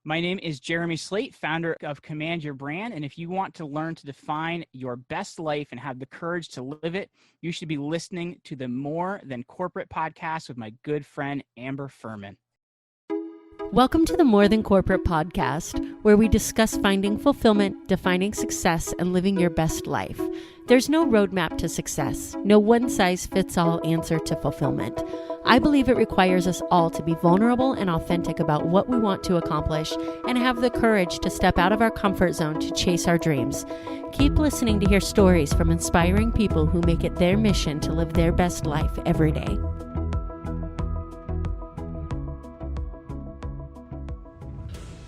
My name is Jeremy Slate, founder of Command Your Brand. And if you want to learn to define your best life and have the courage to live it, you should be listening to the More Than Corporate podcast with my good friend, Amber Furman. Welcome to the More Than Corporate podcast, where we discuss finding fulfillment, defining success, and living your best life. There's no roadmap to success, no one-size-fits-all answer to fulfillment. I believe it requires us all to be vulnerable and authentic about what we want to accomplish and have the courage to step out of our comfort zone to chase our dreams. Keep listening to hear stories from inspiring people who make it their mission to live their best life every day.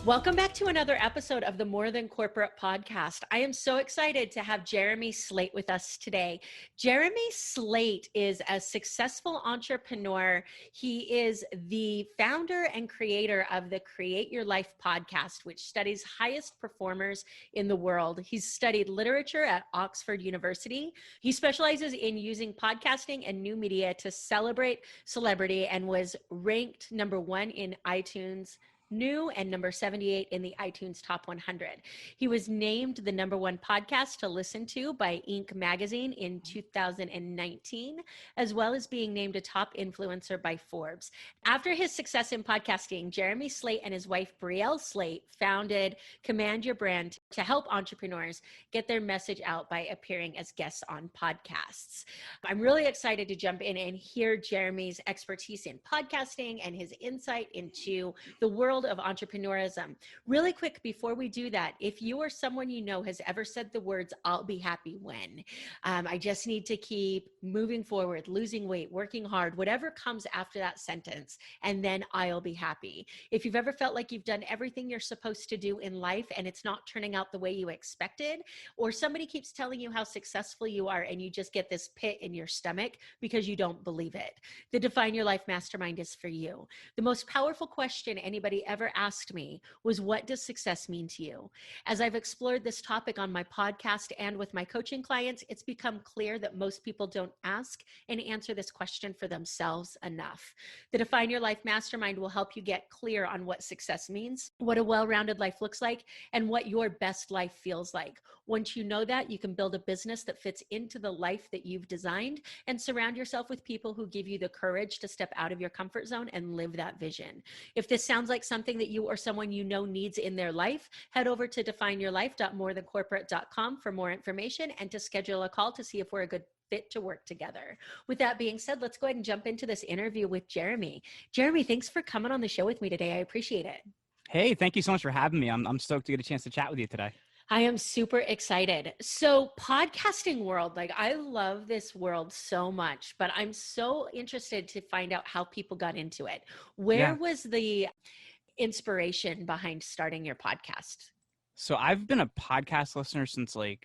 Welcome back to another episode of the More Than Corporate podcast. I am so excited to have Jeremy Slate with us today. Jeremy Slate is a successful entrepreneur. He is the founder and creator of the Create Your Life podcast, which studies highest performers in the world. He's studied literature at Oxford University. He specializes in using podcasting and new media to celebrate celebrity and was ranked number 1 in iTunes New and number 78 in the iTunes Top 100. He was named the number 1 podcast to listen to by Inc. magazine in 2019, as well as being named a top influencer by Forbes. After his success in podcasting, Jeremy Slate and his wife, Brielle Slate, founded Command Your Brand to help entrepreneurs get their message out by appearing as guests on podcasts. I'm really excited to jump in and hear Jeremy's expertise in podcasting and his insight into the world of entrepreneurism. Really quick, before we do that, if you or someone you know has ever said the words, "I'll be happy when," I just need to keep moving forward, losing weight, working hard, whatever comes after that sentence, and then I'll be happy. If you've ever felt like you've done everything you're supposed to do in life and it's not turning out the way you expected, or somebody keeps telling you how successful you are and you just get this pit in your stomach because you don't believe it, the Define Your Life Mastermind is for you. The most powerful question anybody ever asked me was, what does success mean to you? As I've explored this topic on my podcast and with my coaching clients, it's become clear that most people don't ask and answer this question for themselves enough. The Define Your Life Mastermind will help you get clear on what success means, what a well-rounded life looks like, and what your best life feels like. Once you know that, you can build a business that fits into the life that you've designed and surround yourself with people who give you the courage to step out of your comfort zone and live that vision. If this sounds like something that you or someone you know needs in their life, head over to defineyourlife.morethancorporate.com for more information and to schedule a call to see if we're a good fit to work together. With that being said, let's go ahead and jump into this interview with Jeremy. Jeremy, thanks for coming on the show with me today. I appreciate it. Hey, thank you so much for having me. I'm stoked to get a chance to chat with you today. I am super excited. So podcasting world, like I love this world so much, but I'm so interested to find out how people got into it. Where was the inspiration behind starting your podcast? So I've been a podcast listener since I'm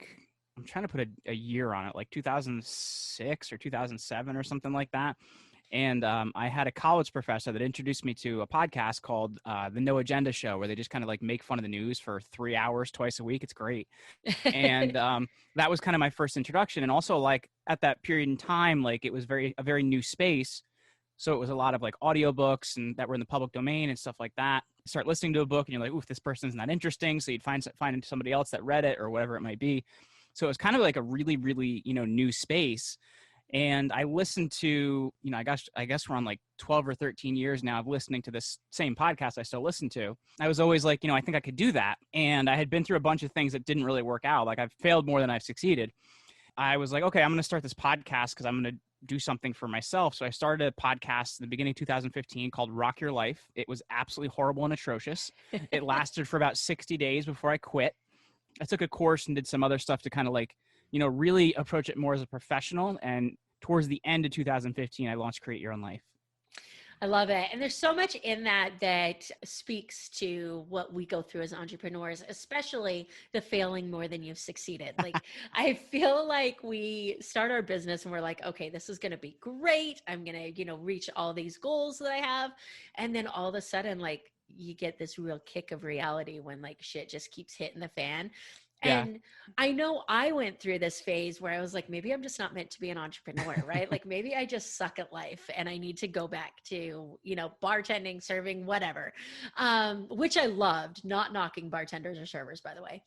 trying to put a year on it, like 2006 or 2007 or something like that. And I had a college professor that introduced me to a podcast called The No Agenda Show, where they just kind of like make fun of the news for 3 hours twice a week. It's great. And that was kind of my first introduction. And also like at that period in time, like it was a very new space. So it was a lot of like audiobooks and that were in the public domain and stuff like that. You start listening to a book and you're like, ooh, this person's not interesting. So you'd find somebody else that read it or whatever it might be. So it was kind of like a really, really, new space. And I listened to, I guess we're on like 12 or 13 years now of listening to this same podcast I still listen to. I was always like, I think I could do that. And I had been through a bunch of things that didn't really work out. Like I've failed more than I've succeeded. I was like, okay, I'm going to start this podcast because I'm going to do something for myself. So I started a podcast in the beginning of 2015 called Rock Your Life. It was absolutely horrible and atrocious. It lasted for about 60 days before I quit. I took a course and did some other stuff to kind of like, really approach it more as a professional. And towards the end of 2015, I launched Create Your Own Life. I love it. And there's so much in that speaks to what we go through as entrepreneurs, especially the failing more than you've succeeded. Like, I feel like we start our business and we're like, okay, this is going to be great. I'm going to, reach all these goals that I have. And then all of a sudden, like, you get this real kick of reality when like shit just keeps hitting the fan. Yeah. And I know I went through this phase where I was like, maybe I'm just not meant to be an entrepreneur, right? Like maybe I just suck at life and I need to go back to, bartending, serving, whatever, which I loved, not knocking bartenders or servers, by the way.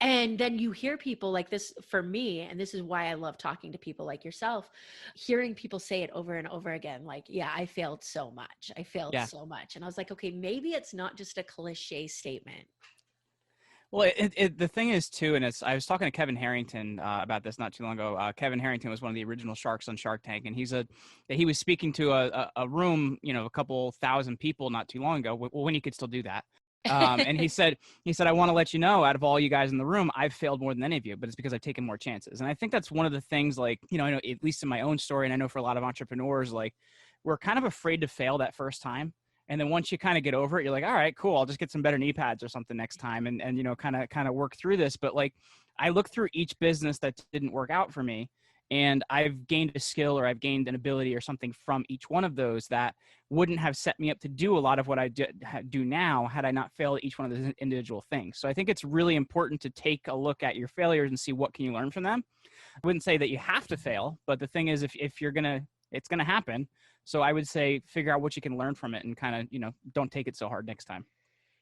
And then you hear people like this for me, and this is why I love talking to people like yourself, hearing people say it over and over again, like, yeah, I failed so much. I failed Yeah. so much. And I was like, okay, maybe it's not just a cliche statement. Well, the thing is too, and I was talking to Kevin Harrington about this not too long ago. Kevin Harrington was one of the original sharks on Shark Tank, and he was speaking to a room, a couple thousand people not too long ago, when he could still do that. And he said, I want to let you know, out of all you guys in the room, I've failed more than any of you, but it's because I've taken more chances. And I think that's one of the things, like, I know, at least in my own story, and I know for a lot of entrepreneurs, like, we're kind of afraid to fail that first time. And then once you kind of get over it, you're like, all right, cool. I'll just get some better knee pads or something next time, and kind of work through this. But like, I look through each business that didn't work out for me, and I've gained a skill or I've gained an ability or something from each one of those that wouldn't have set me up to do a lot of what I do now had I not failed at each one of those individual things. So I think it's really important to take a look at your failures and see what can you learn from them. I wouldn't say that you have to fail, but the thing is, if you're it's gonna happen. So I would say figure out what you can learn from it and kind of, don't take it so hard next time.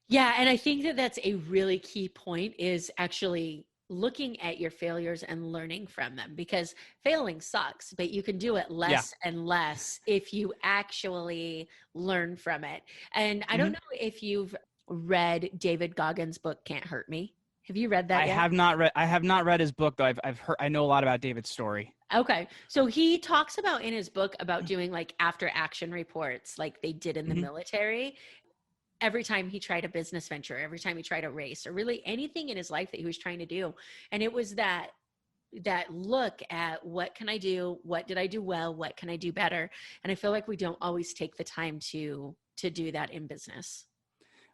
Yeah. And I think that that's a really key point, is actually looking at your failures and learning from them, because failing sucks, but you can do it Yeah. less and less if you actually learn from it. And I don't Mm-hmm. know if you've read David Goggins' book, Can't Hurt Me. Have you read that I yet? have not read his book, though. I've heard, I know a lot about David's story. Okay. So he talks about in his book about doing like after action reports like they did in the Mm-hmm. military. Every time he tried a business venture, every time he tried a race, or really anything in his life that he was trying to do. And it was that look at, what can I do? What did I do well? What can I do better? And I feel like we don't always take the time to do that in business.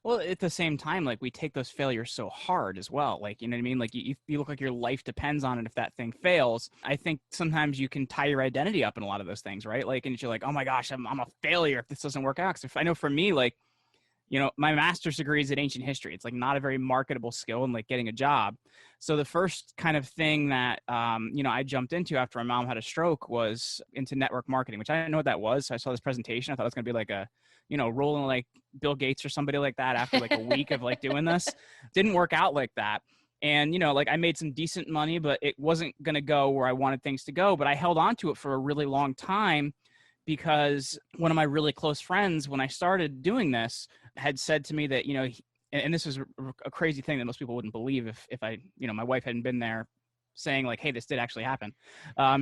Well, at the same time, like, we take those failures so hard as well. Like, you know what I mean? Like, you look like your life depends on it. If that thing fails, I think sometimes you can tie your identity up in a lot of those things, right? Like, and you're like, oh my gosh, I'm a failure if this doesn't work out. Because if I know, for me, like, my master's degree is in ancient history. It's like not a very marketable skill in like getting a job. So the first kind of thing that, I jumped into after my mom had a stroke was into network marketing, which I didn't know what that was. So I saw this presentation. I thought it was going to be like a, rolling like Bill Gates or somebody like that after like a week of like doing this. Didn't work out like that. And, like, I made some decent money, but it wasn't going to go where I wanted things to go. But I held on to it for a really long time, because one of my really close friends, when I started doing this, had said to me that, and this is a crazy thing that most people wouldn't believe if I, my wife hadn't been there saying like, hey, this did actually happen.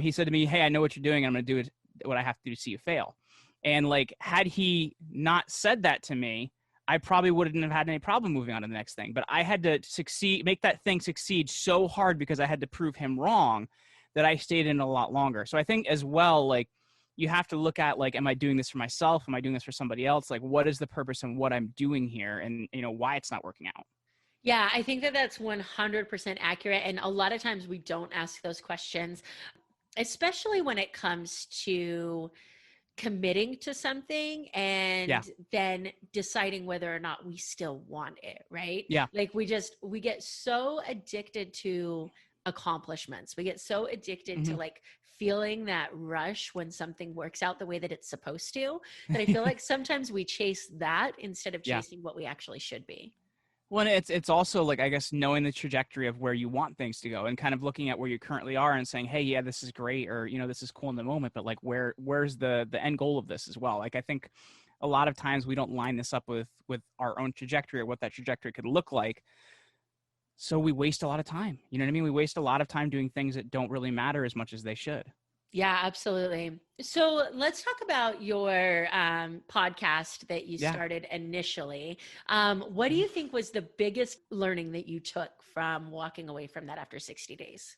He said to me, hey, I know what you're doing. And I'm going to do it, what I have to do to see you fail. And like, had he not said that to me, I probably wouldn't have had any problem moving on to the next thing. But I had to make that thing succeed so hard, because I had to prove him wrong, that I stayed in a lot longer. So I think as well, like, you have to look at, like, am I doing this for myself? Am I doing this for somebody else? Like, what is the purpose and what I'm doing here, and, why it's not working out? Yeah, I think that that's 100% accurate. And a lot of times we don't ask those questions, especially when it comes to committing to something Yeah. and then deciding whether or not we still want it, right? Yeah. Like we get so addicted to accomplishments. We get so addicted to Mm-hmm. like feeling that rush when something works out the way that it's supposed to, that I feel like sometimes we chase that instead of Yeah. chasing what we actually should be. Well, it's also like, I guess, knowing the trajectory of where you want things to go, and kind of looking at where you currently are and saying, hey, yeah, this is great, or, this is cool in the moment, but like, where's the end goal of this as well? Like, I think a lot of times we don't line this up with our own trajectory or what that trajectory could look like. So we waste a lot of time. You know what I mean? We waste a lot of time doing things that don't really matter as much as they should. Yeah, absolutely. So let's talk about your podcast that you Yeah. started initially. What do you think was the biggest learning that you took from walking away from that after 60 days?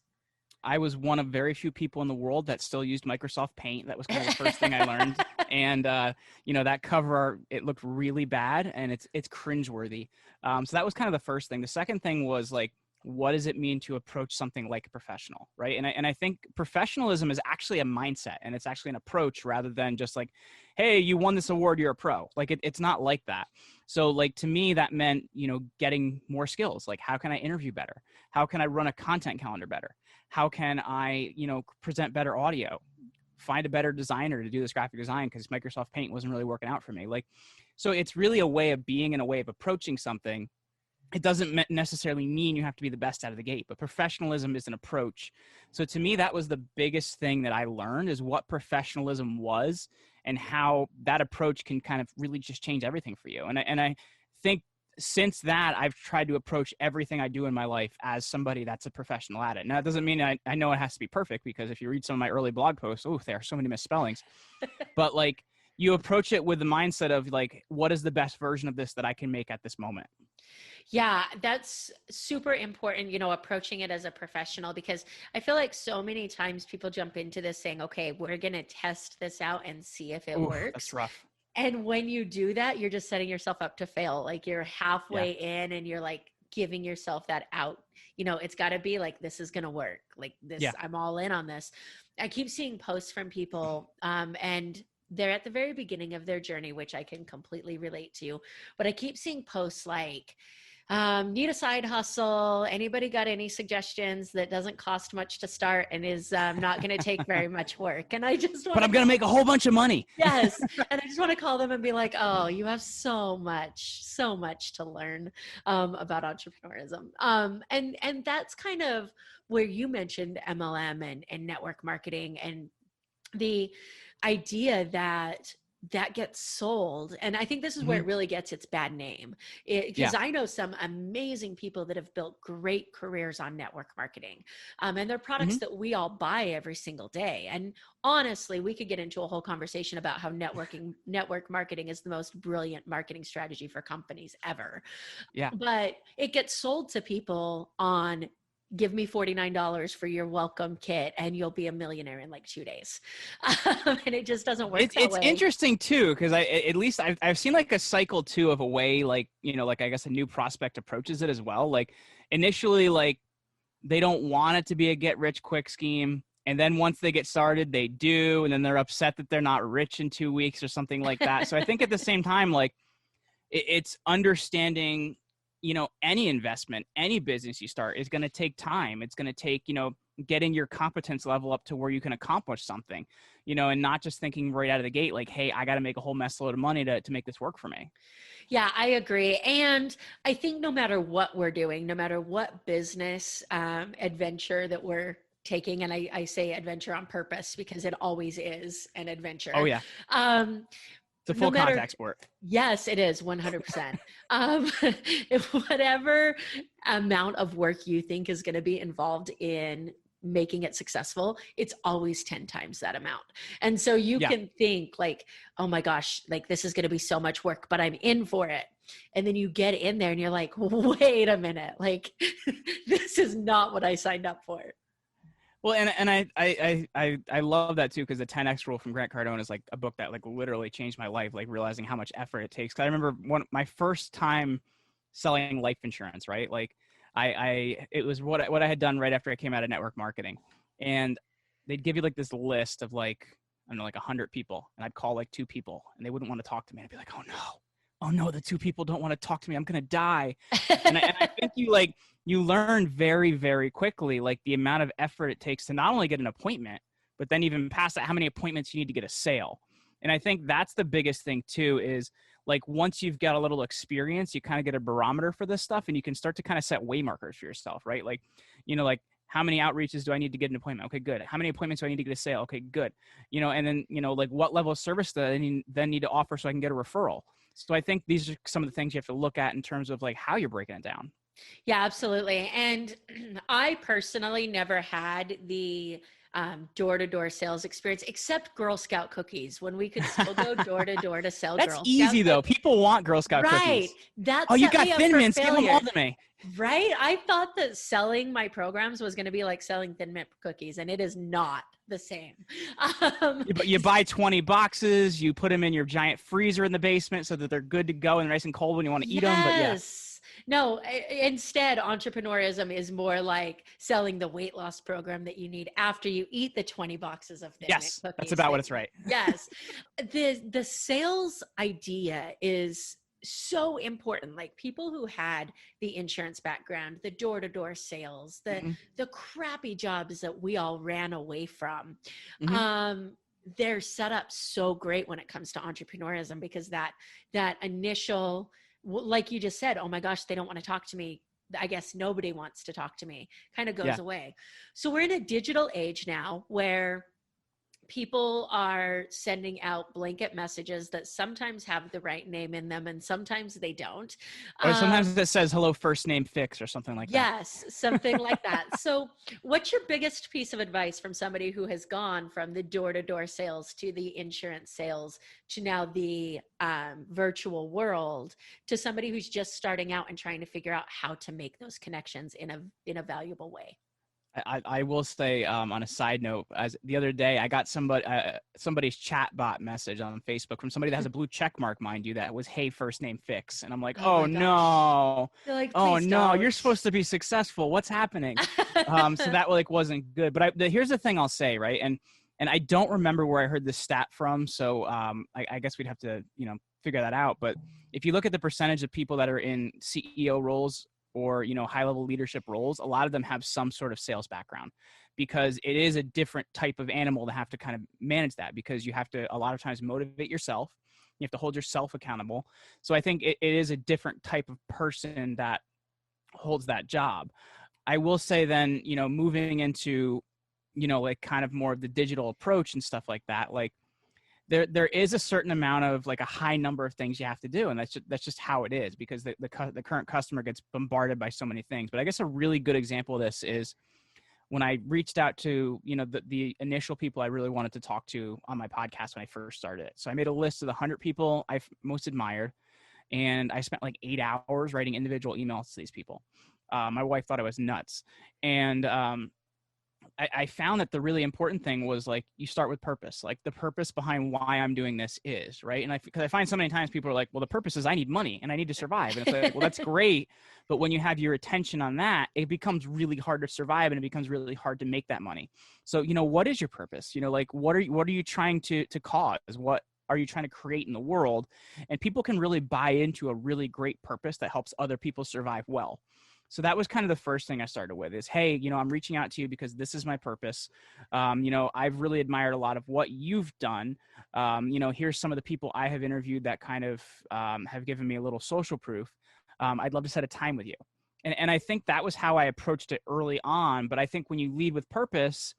I was one of very few people in the world that still used Microsoft Paint. That was kind of the first thing I learned. And, that cover art, it looked really bad, and it's cringeworthy. So that was kind of the first thing. The second thing was like, what does it mean to approach something like a professional, right? And I think professionalism is actually a mindset, and it's actually an approach, rather than just like, hey, you won this award, you're a pro. Like, it's not like that. So like, to me, that meant, getting more skills. Like, how can I interview better? How can I run a content calendar better? How can I, present better audio? Find a better designer to do this graphic design, because Microsoft Paint wasn't really working out for me. Like, so it's really a way of being and a way of approaching something. It doesn't necessarily mean you have to be the best out of the gate, but professionalism is an approach. So to me, that was the biggest thing that I learned, is what professionalism was and how that approach can kind of really just change everything for you. And I think since that, I've tried to approach everything I do in my life as somebody that's a professional at it. Now, that doesn't mean I know it has to be perfect, because if you read some of my early blog posts, there are so many misspellings. But like, you approach it with the mindset of like, what is the best version of this that I can make at this moment? Yeah, that's super important, approaching it as a professional, because I feel like so many times people jump into this saying, okay, we're going to test this out and see if it works. That's rough. And when you do that, you're just setting yourself up to fail. Like, you're halfway in and you're like giving yourself that out. It's got to be like, this is going to work. Like this, I'm all in on this. I keep seeing posts from people and they're at the very beginning of their journey, which I can completely relate to. But I keep seeing posts like, need a side hustle. Anybody got any suggestions that doesn't cost much to start and is not going to take very much work? And I just want But I'm going to make a whole bunch of money. Yes. And I just want to call them and be like, oh, you have so much to learn about entrepreneurism. And that's kind of where you mentioned MLM and network marketing, and the idea that gets sold. And I think this is where it really gets its bad name, because I know some amazing people that have built great careers on network marketing, and they're products that we all buy every single day. And honestly, we could get into a whole conversation about how network marketing is the most brilliant marketing strategy for companies ever. Yeah. But it gets sold to people on, give me $49 for your welcome kit and you'll be a millionaire in like 2 days. And it just doesn't work that it's way. Interesting too, because I've seen like a cycle too of a way, like, like, I guess a new prospect approaches it as well. Like, initially, like, they don't want it to be a get rich quick scheme. And then once they get started, they do. And then they're upset that they're not rich in 2 weeks or something like that. So I think at the same time, like, it's understanding, any investment, any business you start is going to take time. It's going to take, getting your competence level up to where you can accomplish something, and not just thinking right out of the gate, like, hey, I got to make a whole mess load of money to make this work for me. Yeah, I agree. And I think no matter what we're doing, no matter what business adventure that we're taking, and I say adventure on purpose because it always is an adventure. Oh yeah. It's a full contact sport. Yes, it is 100%. If whatever amount of work you think is going to be involved in making it successful, it's always 10 times that amount. And so you can think like, oh my gosh, like this is going to be so much work, but I'm in for it. And then you get in there and you're like, wait a minute, like this is not what I signed up for. Well, and I love that too, because the 10X rule from Grant Cardone is like a book that like literally changed my life, like realizing how much effort it takes. Cause I remember my first time selling life insurance, right? Like it was what I had done right after I came out of network marketing, and they'd give you like this list of like, I don't know, like 100 people, and I'd call like 2 people and they wouldn't want to talk to me. I'd be like, oh no, the 2 people don't want to talk to me. I'm going to die. and I think you learn very, very quickly, like the amount of effort it takes to not only get an appointment, but then even past that, how many appointments you need to get a sale. And I think that's the biggest thing too, is like, once you've got a little experience, you kind of get a barometer for this stuff and you can start to kind of set way markers for yourself, right? Like, like, how many outreaches do I need to get an appointment? Okay, good. How many appointments do I need to get a sale? Okay, good. And then, like, what level of service do I then need to offer so I can get a referral? So I think these are some of the things you have to look at in terms of like how you're breaking it down. Yeah, absolutely. And I personally never had the door-to-door sales experience, except Girl Scout cookies, when we could still go door-to-door to sell. That's easy though. People want Girl Scout cookies. Right. That's you got Thin Mints, give them all to me. Right. I thought that selling my programs was going to be like selling Thin Mint cookies, and it is not the same. You buy 20 boxes, you put them in your giant freezer in the basement so that they're good to go and nice and cold when you want to eat them. But yeah. No, instead, entrepreneurism is more like selling the weight loss program that you need after you eat the 20 boxes of Thin Mint cookies. That's about what it's right. Yes. The sales idea is so important. Like people who had the insurance background, the door-to-door sales, Mm-hmm. the crappy jobs that we all ran away from. Mm-hmm. They're set up so great when it comes to entrepreneurism, because that initial, like you just said, oh my gosh, they don't want to talk to me. I guess nobody wants to talk to me, kind of goes Yeah. away. So we're in a digital age now where people are sending out blanket messages that sometimes have the right name in them and sometimes they don't. Or sometimes it says hello, first name fix or something like that. Yes, something like that. So what's your biggest piece of advice from somebody who has gone from the door-to-door sales to the insurance sales to now the virtual world, to somebody who's just starting out and trying to figure out how to make those connections in a valuable way? I will say, on a side note, as the other day I got somebody's chat bot message on Facebook from somebody that has a blue check mark, mind you, that was, hey, first name fix. And I'm like, Oh oh my gosh. no, You're like, oh please no, you're don't. supposed to be successful. What's happening? So that like wasn't good. But here's the thing I'll say, right? And I don't remember where I heard this stat from. So I guess we'd have to, figure that out. But if you look at the percentage of people that are in CEO roles or, high level leadership roles, a lot of them have some sort of sales background, because it is a different type of animal to have to kind of manage that, because you have to a lot of times motivate yourself. You have to hold yourself accountable. So I think it is a different type of person that holds that job. I will say then, moving into, like kind of more of the digital approach and stuff like that, like there is a certain amount of like a high number of things you have to do. And that's just how it is, because the current customer gets bombarded by so many things. But I guess a really good example of this is when I reached out to, the initial people I really wanted to talk to on my podcast when I first started it. So I made a list of the 100 people I most admired, and I spent like 8 hours writing individual emails to these people. My wife thought I was nuts. And I found that the really important thing was like, you start with purpose, like the purpose behind why I'm doing this is, right. And because I find so many times people are like, well, the purpose is I need money and I need to survive. And it's like, well, that's great. But when you have your attention on that, it becomes really hard to survive, and it becomes really hard to make that money. So, what is your purpose? Like, what are you trying to cause? What are you trying to create in the world? And people can really buy into a really great purpose that helps other people survive well. So that was kind of the first thing I started with is, hey, I'm reaching out to you because this is my purpose. I've really admired a lot of what you've done. Here's some of the people I have interviewed that kind of have given me a little social proof. I'd love to set a time with you. And I think that was how I approached it early on. But I think when you lead with purpose,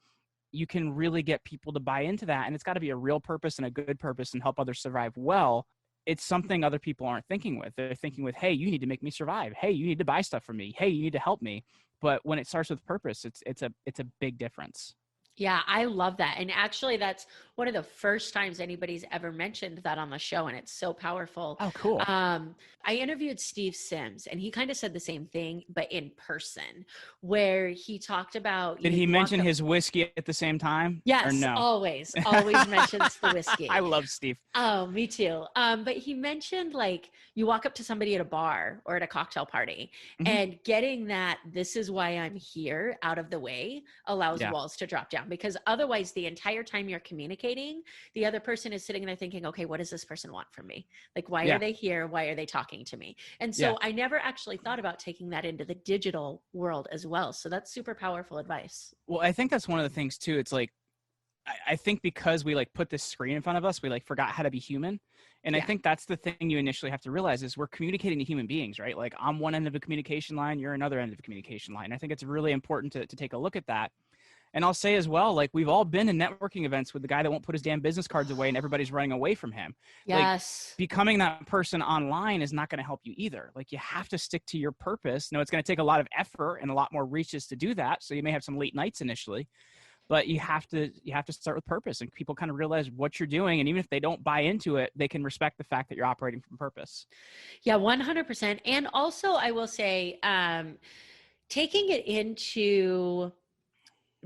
you can really get people to buy into that. And it's got to be a real purpose and a good purpose and help others survive well. It's something other people aren't thinking with. They're thinking with, hey, you need to make me survive. Hey, you need to buy stuff from me. Hey, you need to help me. But when it starts with purpose, it's a big difference. Yeah, I love that. And actually, that's one of the first times anybody's ever mentioned that on the show. And it's so powerful. Oh, cool. I interviewed Steve Sims, and he kind of said the same thing, but in person, where he talked about. Did he mention his whiskey at the same time? Yes, or no? always mentions the whiskey. I love Steve. Oh, me too. But he mentioned like you walk up to somebody at a bar or at a cocktail party, and getting that this is why I'm here out of the way allows walls to drop down, because otherwise the entire time you're communicating, the other person is sitting there thinking, okay, what does this person want from me? Like, why are they here? Why are they talking to me? And so I never actually thought about taking that into the digital world as well. So that's super powerful advice. Well, I think that's one of the things too. It's like, I think because we like put this screen in front of us, we like forgot how to be human. And I think that's the thing you initially have to realize is we're communicating to human beings, right? Like I'm one end of a communication line, you're another end of a communication line. I think it's really important to take a look at that. And I'll say as well, like we've all been in networking events with the guy that won't put his damn business cards away and everybody's running away from him. Yes. Like, becoming that person online is not going to help you either. Like you have to stick to your purpose. No, it's going to take a lot of effort and a lot more reaches to do that. So you may have some late nights initially, but you have to start with purpose, and people kind of realize what you're doing. And even if they don't buy into it, they can respect the fact that you're operating from purpose. Yeah, 100%. And also I will say, taking it into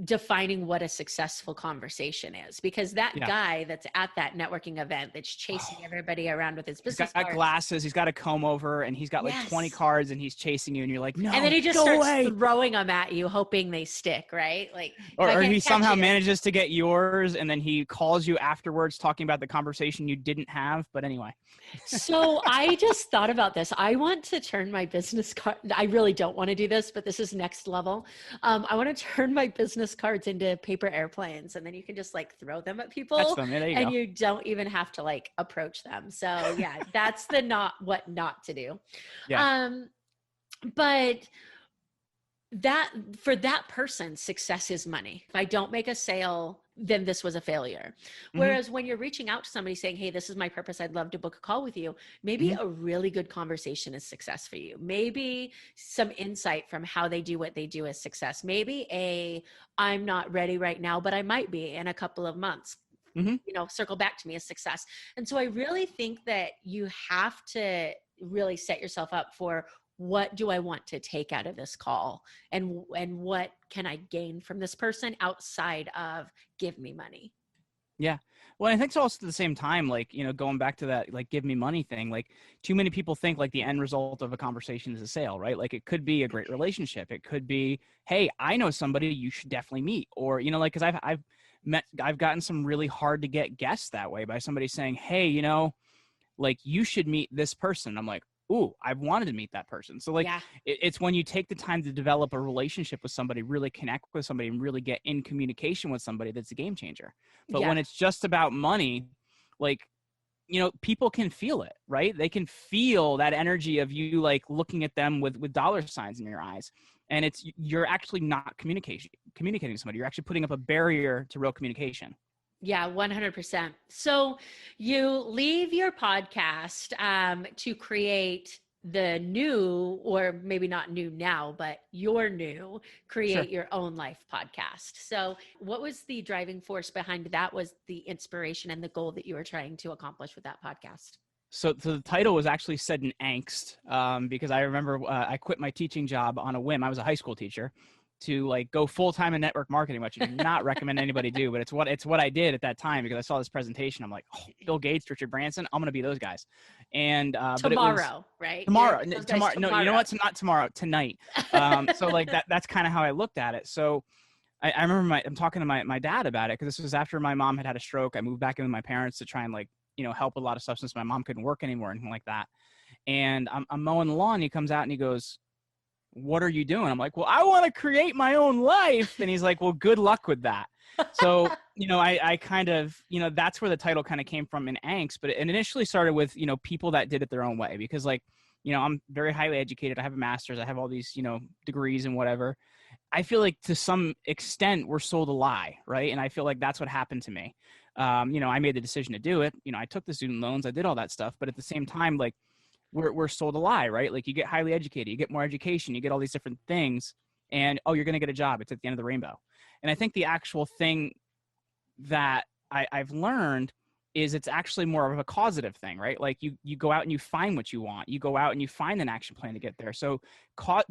defining what a successful conversation is, because that Yeah. guy that's at that networking event that's chasing everybody around with his He's business got cards. glasses, he's got a comb over, and he's got like 20 Yes. cards, and he's chasing you, and you're like, And then no, he just go starts away. throwing them at you, hoping they stick, right? Like, if I Or can't he catch somehow you. manages to get yours, and then he calls you afterwards talking about the conversation you didn't have. But anyway. So I just thought about this. I want to turn my business card. I really don't want to do this, but this is next level. I want to turn my business cards into paper airplanes, and then you can just like throw them at Catch people, them. Yeah, there you and go. you don't even have to like approach them. So yeah, that's the what not to do. Yeah. But that for that person, success is money. If I don't make a sale, then this was a failure. Whereas when you're reaching out to somebody saying, hey, this is my purpose, I'd love to book a call with you, maybe a really good conversation is success for you. Maybe some insight from how they do what they do is success. Maybe I'm not ready right now, but I might be in a couple of months. Circle back to me as success. And so I really think that you have to really set yourself up for, what do I want to take out of this call? And what can I gain from this person outside of give me money? Yeah. Well, I think it's also at the same time, like, going back to that, like, give me money thing, like too many people think like the end result of a conversation is a sale, right? Like it could be a great relationship. It could be, hey, I know somebody you should definitely meet. Or, like, cause I've gotten some really hard to get guests that way by somebody saying, hey, like you should meet this person. I'm like, ooh, I've wanted to meet that person. So like, it's when you take the time to develop a relationship with somebody, really connect with somebody, and really get in communication with somebody, that's a game changer. But when it's just about money, like, people can feel it, right? They can feel that energy of you, like looking at them with dollar signs in your eyes. And you're actually not communicating with somebody. You're actually putting up a barrier to real communication. Yeah, 100%. So you leave your podcast to create the new, or maybe not new now, but create your own life podcast. So what was the driving force behind that? Was the inspiration and the goal that you were trying to accomplish with that podcast? So the title was actually said in angst, because I remember I quit my teaching job on a whim. I was a high school teacher, to like go full-time in network marketing, which I do not recommend anybody do, but it's what I did at that time, because I saw this presentation. I'm like, oh, Bill Gates, Richard Branson, I'm going to be those guys. And, tomorrow, but it was right? tomorrow. No, you know what's not tomorrow, tonight. So like that's kind of how I looked at it. So I remember I'm talking to my dad about it, because this was after my mom had a stroke. I moved back in with my parents to try and like, help with a lot of stuff since my mom couldn't work anymore, anything like that. And I'm mowing the lawn. He comes out and he goes, what are you doing? I'm like, well, I want to create my own life. And he's like, well, good luck with that. So, I kind of, that's where the title kind of came from, in angst. But it initially started with, people that did it their own way, because like, I'm very highly educated. I have a master's. I have all these, degrees and whatever. I feel like to some extent we're sold a lie, right? And I feel like that's what happened to me. I made the decision to do it. I took the student loans. I did all that stuff. But at the same time, like, we're sold a lie, right? Like, you get highly educated, you get more education, you get all these different things, and you're going to get a job. It's at the end of the rainbow. And I think the actual thing that I've learned is it's actually more of a causative thing, right? Like you go out and you find what you want. You go out and you find an action plan to get there. So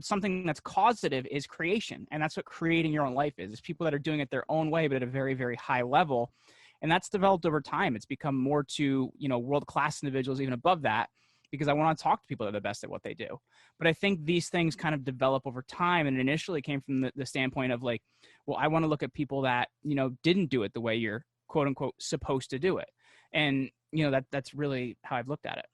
something that's causative is creation. And that's what creating your own life is. It's people that are doing it their own way, but at a very, very high level. And that's developed over time. It's become more to, world-class individuals, even above that, because I want to talk to people that are the best at what they do. But I think these things kind of develop over time. And it initially came from the standpoint of like, well, I want to look at people that, didn't do it the way you're quote unquote supposed to do it. And, that's really how I've looked at it.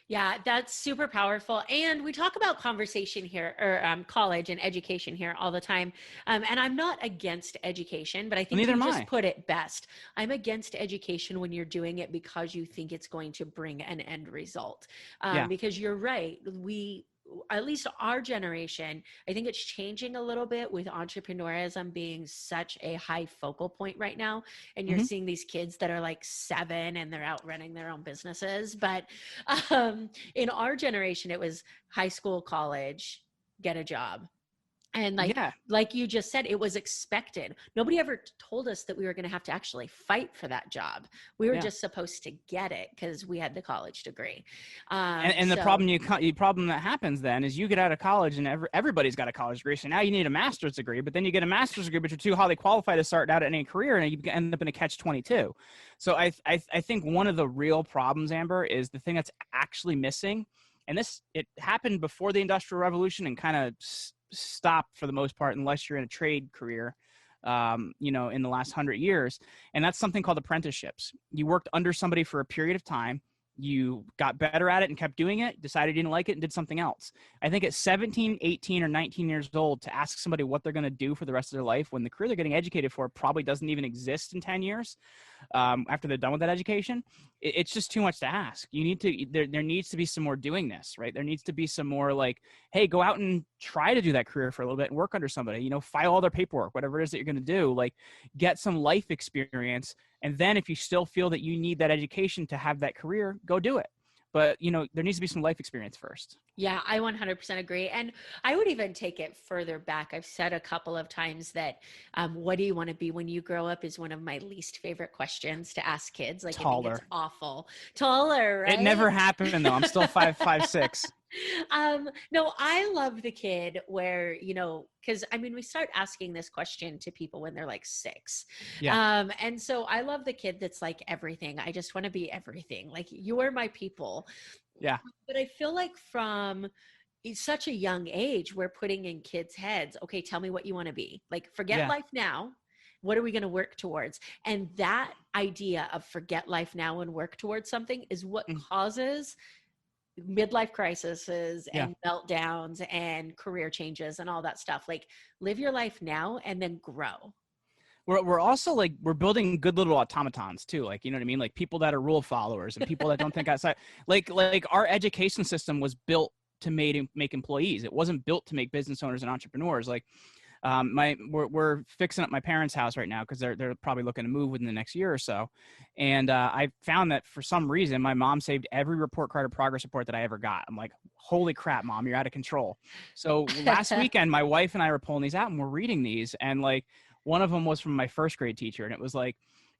Yeah, that's super powerful. And we talk about conversation here, or college and education here all the time. And I'm not against education, but I think you just put it best. I'm against education when you're doing it because you think it's going to bring an end result. Because you're right. At least our generation, I think it's changing a little bit with entrepreneurism being such a high focal point right now. And you're seeing these kids that are like 7 and they're out running their own businesses. But in our generation, it was high school, college, get a job. And Yeah. like you just said, it was expected. Nobody ever told us that we were going to have to actually fight for that job. We were Yeah. just supposed to get it because we had the college degree. And the problem that happens then is you get out of college and everybody's got a college degree. So now you need a master's degree, but then you get a master's degree, but you're too highly qualified to start out in any career, and you end up in a catch-22. So I think one of the real problems, Amber, is the thing that's actually missing. And it happened before the Industrial Revolution and kind of stopped for the most part, unless you're in a trade career, in the last 100 years. And that's something called apprenticeships. You worked under somebody for a period of time. You got better at it and kept doing it, decided you didn't like it and did something else. I think at 17, 18, or 19 years old, to ask somebody what they're going to do for the rest of their life when the career they're getting educated for probably doesn't even exist in 10 years after they're done with that education, it's just too much to ask. There needs to be some more doing this, right? There needs to be some more like, hey, go out and try to do that career for a little bit and work under somebody, file all their paperwork, whatever it is that you're going to do, like get some life experience. And then if you still feel that you need that education to have that career, go do it. But, there needs to be some life experience first. Yeah, I 100% agree. And I would even take it further back. I've said a couple of times that what do you want to be when you grow up is one of my least favorite questions to ask kids. Like, Taller. I think it's awful. Taller, right? It never happened, though. I'm still 5'6". No, I love the kid where, because we start asking this question to people when they're like 6. Yeah. And so I love the kid that's like everything. I just want to be everything. Like, you are my people. Yeah. But I feel like from such a young age, we're putting in kids' heads, okay, tell me what you want to be. Like, forget life now. What are we going to work towards? And that idea of forget life now and work towards something is what causes midlife crises and meltdowns and career changes and all that stuff. Like, live your life now and then grow. We're also like, we're building good little automatons too. Like, you know what I mean? Like people that are rule followers and people that don't think outside, like our education system was built to make employees. It wasn't built to make business owners and entrepreneurs. Like, we're fixing up my parents' house right now because they're probably looking to move within the next year or so. And I found that for some reason, my mom saved every report card or progress report that I ever got. I'm like, holy crap, Mom, you're out of control. So last weekend, my wife and I were pulling these out and we're reading these. And like, one of them was from my first grade teacher. And it was like,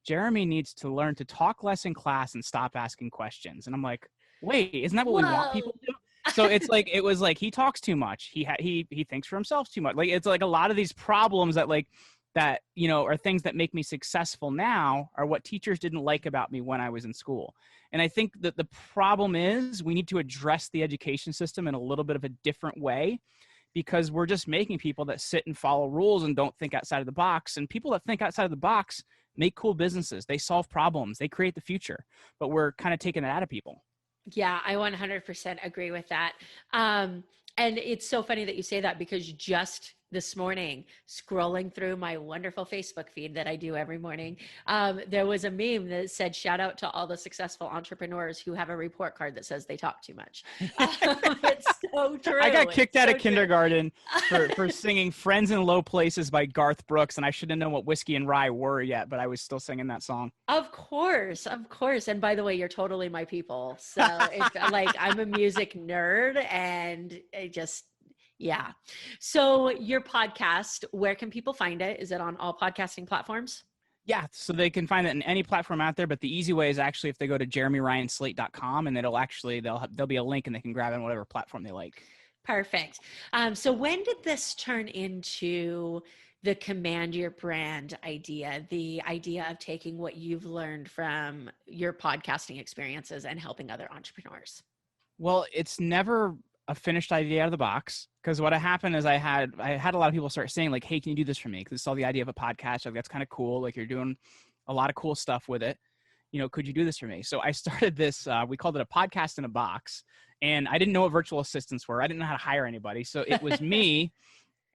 Jeremy needs to learn to talk less in class and stop asking questions. And I'm like, wait, isn't that what we want people to do? So it was like he talks too much. He thinks for himself too much. Like, it's like a lot of these problems that are things that make me successful now are what teachers didn't like about me when I was in school. And I think that the problem is we need to address the education system in a little bit of a different way, because we're just making people that sit and follow rules and don't think outside of the box. And people that think outside of the box make cool businesses. They solve problems. They create the future. But we're kind of taking it out of people. Yeah, I 100% agree with that. And it's so funny that you say that, because just this morning, scrolling through my wonderful Facebook feed that I do every morning, there was a meme that said, shout out to all the successful entrepreneurs who have a report card that says they talk too much. It's so true. I got kicked out of kindergarten for singing Friends in Low Places by Garth Brooks, and I shouldn't know what Whiskey and Rye were yet, but I was still singing that song. Of course. And by the way, you're totally my people. So it's like, I'm a music nerd, and it just, yeah. So your podcast, where can people find it? Is it on all podcasting platforms? Yeah, so they can find it in any platform out there, but the easy way is actually if they go to jeremyryanslate.com, and there'll be a link and they can grab it on whatever platform they like. Perfect. So when did this turn into the command your brand idea, the idea of taking what you've learned from your podcasting experiences and helping other entrepreneurs? Well, it's never a finished idea out of the box, because what happened is I had a lot of people start saying like, hey, can you do this for me? Because they saw the idea of a podcast. Like, that's kind of cool. Like, you're doing a lot of cool stuff with it. Could you do this for me? So I started this, we called it a podcast in a box, and I didn't know what virtual assistants were. I didn't know how to hire anybody. So it was me.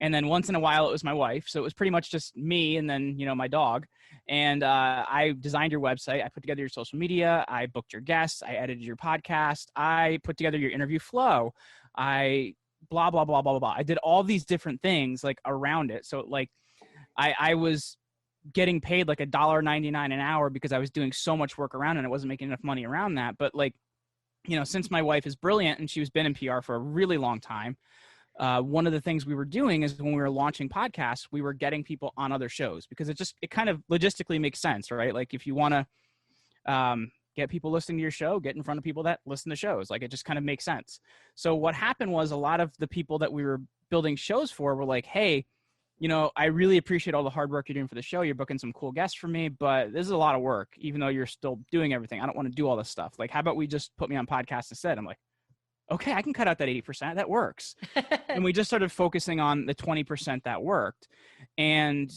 And then once in a while it was my wife. So it was pretty much just me and then, my dog. And I designed your website. I put together your social media. I booked your guests. I edited your podcast. I put together your interview flow. I blah, blah, blah, blah, blah, blah. I did all these different things like around it. So like I was getting paid like $1.99 an hour because I was doing so much work around it, and I wasn't making enough money around that. But like, since my wife is brilliant and she's been in PR for a really long time, one of the things we were doing is when we were launching podcasts, we were getting people on other shows because it kind of logistically makes sense, right? Like if you want to get people listening to your show, get in front of people that listen to shows, like it just kind of makes sense. So what happened was a lot of the people that we were building shows for were like, hey, I really appreciate all the hard work you're doing for the show. You're booking some cool guests for me, but this is a lot of work, even though you're still doing everything. I don't want to do all this stuff. Like, how about we just put me on podcast instead? I'm like, okay, I can cut out that 80%. That works. And we just started focusing on the 20% that worked. And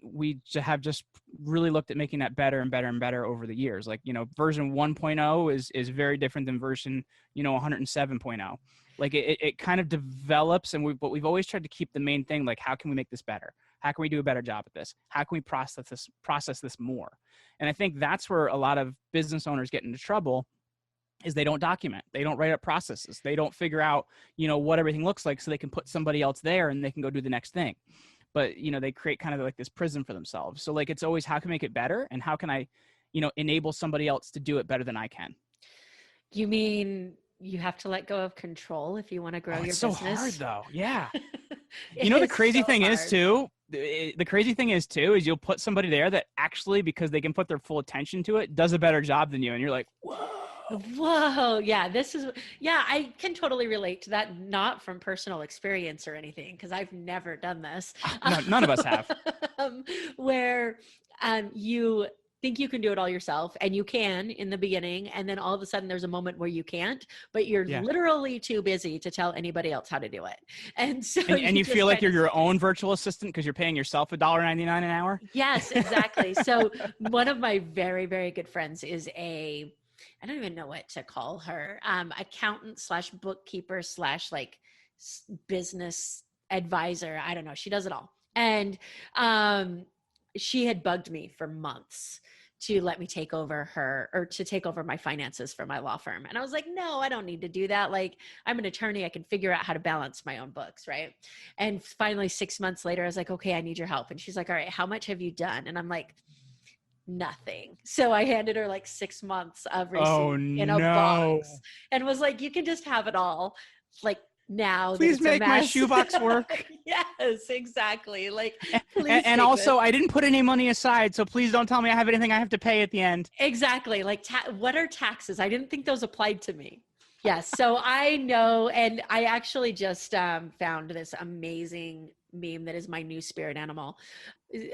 we have just really looked at making that better and better and better over the years. Like, version 1.0 is very different than version, 107.0. Like it kind of develops, but we've always tried to keep the main thing, like, how can we make this better? How can we do a better job at this? How can we process this more? And I think that's where a lot of business owners get into trouble, is they don't document. They don't write up processes. They don't figure out, what everything looks like so they can put somebody else there and they can go do the next thing. But, they create kind of like this prison for themselves. So like, it's always, how can I make it better? And how can I, enable somebody else to do it better than I can? You mean you have to let go of control if you want to grow your business? It's so hard though. Yeah. The crazy thing is too, is you'll put somebody there that actually, because they can put their full attention to it, does a better job than you. And you're like, whoa. Yeah. I can totally relate to that. Not from personal experience or anything, because I've never done this. No, none of us have. Where you think you can do it all yourself, and you can in the beginning, and then all of a sudden there's a moment where you can't, but you're literally too busy to tell anybody else how to do it. And so you feel like you're your own virtual assistant because you're paying yourself $1.99 an hour. Yes, exactly. So one of my very, very good friends is I don't even know what to call her, accountant / bookkeeper / like business advisor. I don't know. She does it all. And she had bugged me for months to let me take over to take over my finances for my law firm. And I was like, no, I don't need to do that. Like, I'm an attorney. I can figure out how to balance my own books. Right. And finally, 6 months later, I was like, okay, I need your help. And she's like, all right, how much have you done? And I'm like, nothing. So I handed her like 6 months of receipt in a box and was like, you can just have it all. Like, now please make my shoebox work. Yes, exactly. Like, and also I didn't put any money aside, so please don't tell me I have anything I have to pay at the end. Exactly. Like, what are taxes? I didn't think those applied to me. Yes. So I know, and I actually just found this amazing meme that is my new spirit animal.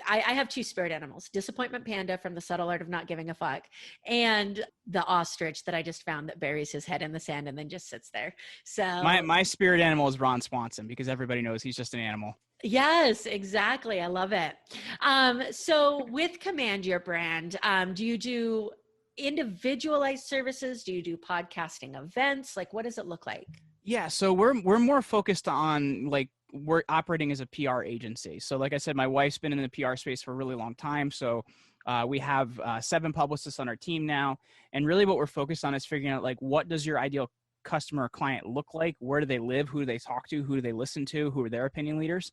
I have 2 spirit animals: Disappointment Panda from The Subtle Art of Not Giving a Fuck, and the ostrich that I just found that buries his head in the sand and then just sits there. So my spirit animal is Ron Swanson, because everybody knows he's just an animal. Yes, exactly. I love it. So with Command Your Brand, do you do individualized services? Do you do podcasting events? Like, what does it look like? Yeah, so we're more focused on, like, we're operating as a PR agency. So like I said, my wife's been in the PR space for a really long time. So we have 7 publicists on our team now. And really what we're focused on is figuring out, like, what does your ideal customer or client look like? Where do they live? Who do they talk to? Who do they listen to? Who are their opinion leaders?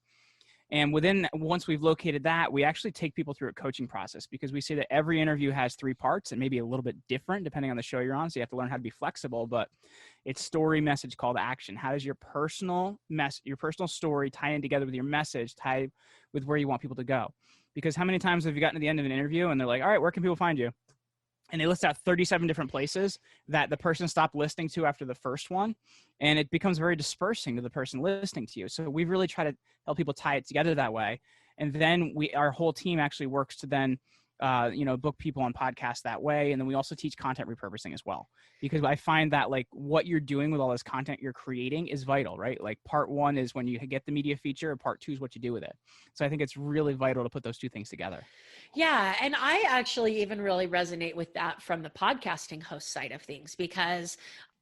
And once we've located that, we actually take people through a coaching process, because we say that every interview has 3 parts and maybe a little bit different depending on the show you're on. So you have to learn how to be flexible, but it's story, message, call to action. How does your personal story tie in together with your message, tie with where you want people to go? Because how many times have you gotten to the end of an interview and they're like, all right, where can people find you? And they list out 37 different places that the person stopped listening to after the first one. And it becomes very dispersing to the person listening to you. So we really try to help people tie it together that way. And then our whole team actually works to then, book people on podcasts that way. And then we also teach content repurposing as well, because I find that, like, what you're doing with all this content you're creating is vital, right? Like, part 1 is when you get the media feature, and part 2 is what you do with it. So I think it's really vital to put those 2 things together. Yeah. And I actually even really resonate with that from the podcasting host side of things, because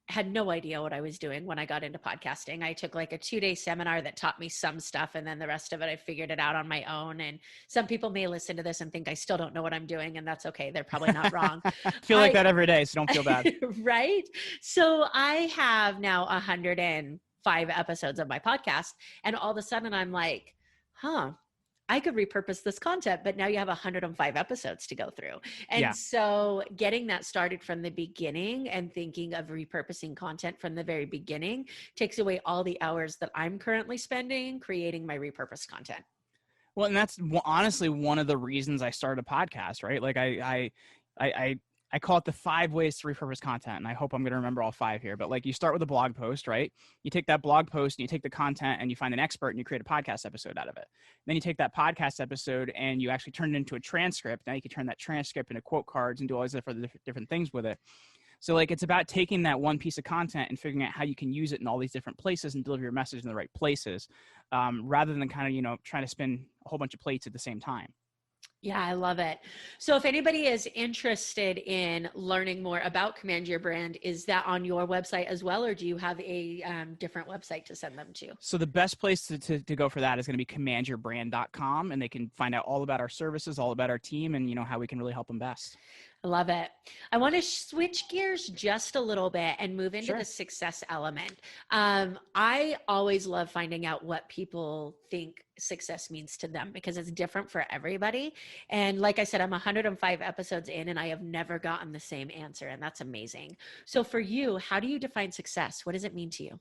I had no idea what I was doing when I got into podcasting. I took like a 2-day seminar that taught me some stuff, and then the rest of it, I figured it out on my own. And some people may listen to this and think I still don't know what I'm doing, and that's okay. They're probably not wrong. I feel like that every day, so don't feel bad. Right? So I have now 105 episodes of my podcast, and all of a sudden I'm like, I could repurpose this content, but now you have 105 episodes to go through. And Yeah. so getting that started from the beginning and thinking of repurposing content from the very beginning takes away all the hours that I'm currently spending creating my repurposed content. Well, and that's honestly one of the reasons I started a podcast, right? Like I call it the 5 ways to repurpose content, and I hope I'm going to remember all 5 here. But like, you start with a blog post, right? You take that blog post and you take the content and you find an expert and you create a podcast episode out of it. Then you take that podcast episode and you actually turn it into a transcript. Now you can turn that transcript into quote cards and do all these different things with it. So like, it's about taking that one piece of content and figuring out how you can use it in all these different places and deliver your message in the right places, rather than kind of, trying to spin a whole bunch of plates at the same time. Yeah, I love it. So if anybody is interested in learning more about Command Your Brand, is that on your website as well, or do you have a different website to send them to? So the best place to go for that is going to be commandyourbrand.com, and they can find out all about our services, all about our team, and how we can really help them best. I love it. I want to switch gears just a little bit and move into Sure. the success element. I always love finding out what people think success means to them because it's different for everybody. And like I said, I'm 105 episodes in and I have never gotten the same answer. And that's amazing. So for you, how do you define success? What does it mean to you?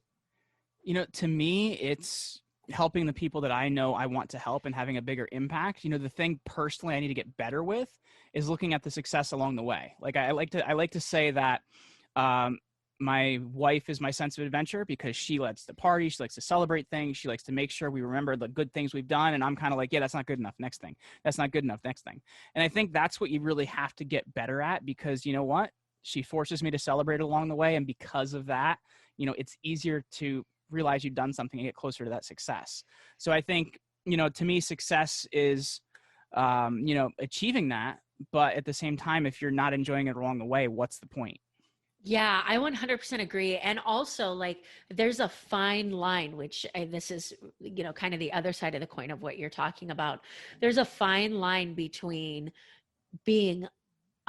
To me, it's helping the people that I know I want to help and having a bigger impact. The thing personally I need to get better with is looking at the success along the way. Like I like to say that my wife is my sense of adventure because she likes to party. She likes to celebrate things. She likes to make sure we remember the good things we've done. And I'm kind of like, yeah, that's not good enough. Next thing. That's not good enough. Next thing. And I think that's what you really have to get better at, because you know what? She forces me to celebrate along the way. And because of that, it's easier to realize you've done something and get closer to that success. So I think, to me, success is, achieving that. But at the same time, if you're not enjoying it along the way, what's the point? Yeah, I 100% agree. And also, like, there's a fine line, which this is, kind of the other side of the coin of what you're talking about. There's a fine line between being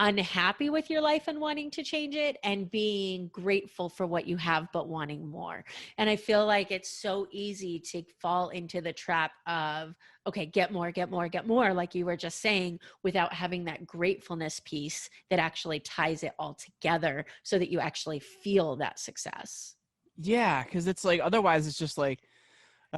unhappy with your life and wanting to change it and being grateful for what you have but wanting more. And I feel like it's so easy to fall into the trap of, okay, get more, like you were just saying, without having that gratefulness piece that actually ties it all together so that you actually feel that success. Yeah, because it's like, otherwise it's just like,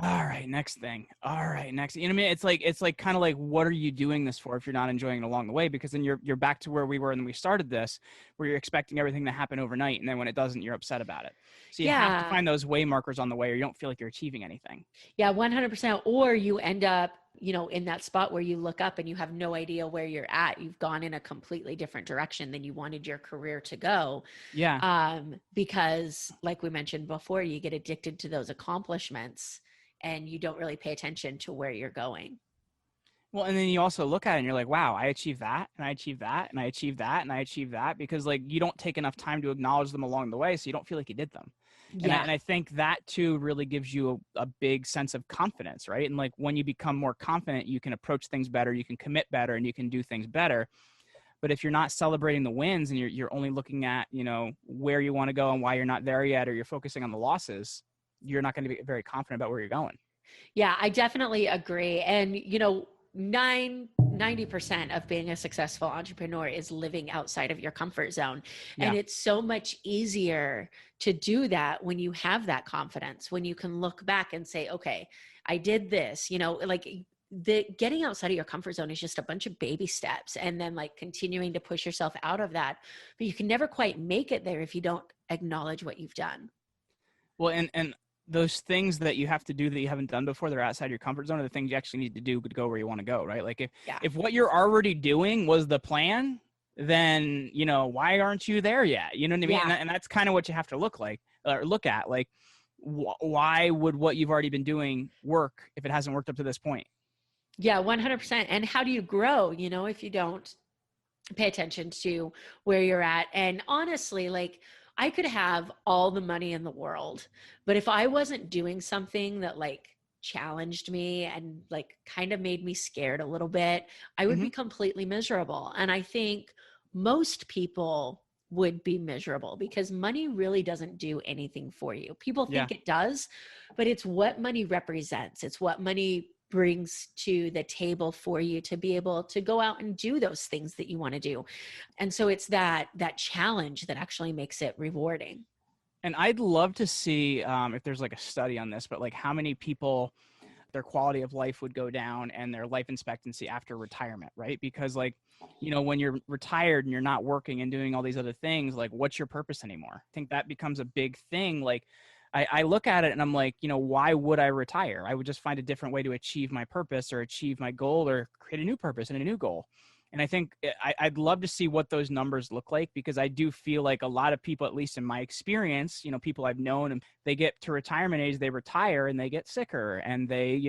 all right, next thing. All right, next. You know what I mean? It's like kind of like, what are you doing this for if you're not enjoying it along the way? Because then you're back to where we were when we started this, where you're expecting everything to happen overnight, and then when it doesn't, you're upset about it. So you have to find those way markers on the way, or you don't feel like you're achieving anything. Yeah, 100%. Or you end up, in that spot where you look up and you have no idea where you're at. You've gone in a completely different direction than you wanted your career to go. Yeah. Because like we mentioned before, you get addicted to those accomplishments and you don't really pay attention to where you're going. Well, and then you also look at it and you're like, wow, I achieved that, and I achieved that, and I achieved that, and I achieved that, because like you don't take enough time to acknowledge them along the way, so you don't feel like you did them. Yeah. And I think that too really gives you a big sense of confidence, right? And like when you become more confident, you can approach things better, you can commit better, and you can do things better. But if you're not celebrating the wins and you're only looking at, where you want to go and why you're not there yet, or you're focusing on the losses, you're not going to be very confident about where you're going. Yeah, I definitely agree. And, 90% of being a successful entrepreneur is living outside of your comfort zone. Yeah. And it's so much easier to do that when you have that confidence, when you can look back and say, okay, I did this, like the getting outside of your comfort zone is just a bunch of baby steps, and then like continuing to push yourself out of that. But you can never quite make it there if you don't acknowledge what you've done. Well, and those things that you have to do that you haven't done before, they're outside your comfort zone, are the things you actually need to do to go where you want to go, right? Like if what you're already doing was the plan, then, why aren't you there yet? You know what I mean? Yeah. And that's kind of what you have to look at. Like, why would what you've already been doing work if it hasn't worked up to this point? Yeah, 100%. And how do you grow, if you don't pay attention to where you're at? And honestly, like, I could have all the money in the world, but if I wasn't doing something that like challenged me and like kind of made me scared a little bit, I would be completely miserable. And I think most people would be miserable because money really doesn't do anything for you. People think it does, but it's what money represents. It's what money brings to the table for you to be able to go out and do those things that you want to do. And so it's that challenge that actually makes it rewarding. And I'd love to see if there's like a study on this, but like how many people their quality of life would go down and their life expectancy after retirement, right? Because like, when you're retired and you're not working and doing all these other things, like what's your purpose anymore? I think that becomes a big thing. Like I look at it and I'm like, why would I retire? I would just find a different way to achieve my purpose or achieve my goal or create a new purpose and a new goal. And I think I'd love to see what those numbers look like, because I do feel like a lot of people, at least in my experience, people I've known, and they get to retirement age, they retire and they get sicker and they,